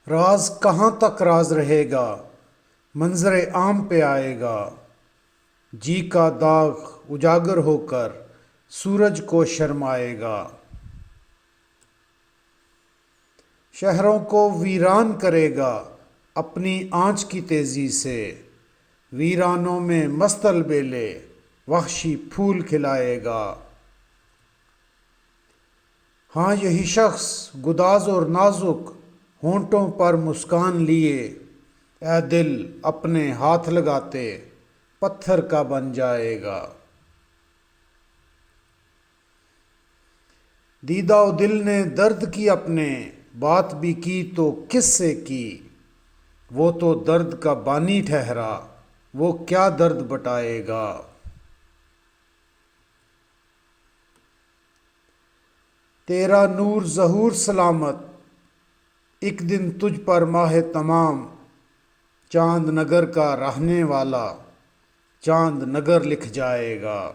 راز کہاں تک راز رہے گا، منظر عام پہ آئے گا، جی کا داغ اجاگر ہو کر سورج کو شرمائے گا۔ شہروں کو ویران کرے گا اپنی آنچ کی تیزی سے، ویرانوں میں مست البیلے وحشی پھول کھلائے گا۔ ہاں یہی شخص گداز اور نازک ہونٹوں پر مسکان لیے، اے دل اپنے ہاتھ لگاتے پتھر کا بن جائے گا۔ دیدہ و دل نے درد کی اپنے، بات بھی کی تو کس سے کی، وہ تو درد کا بانی ٹھہرا، وہ کیا درد بٹائے گا۔ تیرا نور ظہور سلامت، ایک دن تجھ پر ماہ تمام، چاند نگر کا رہنے والا چاند نگر لکھ جائے گا۔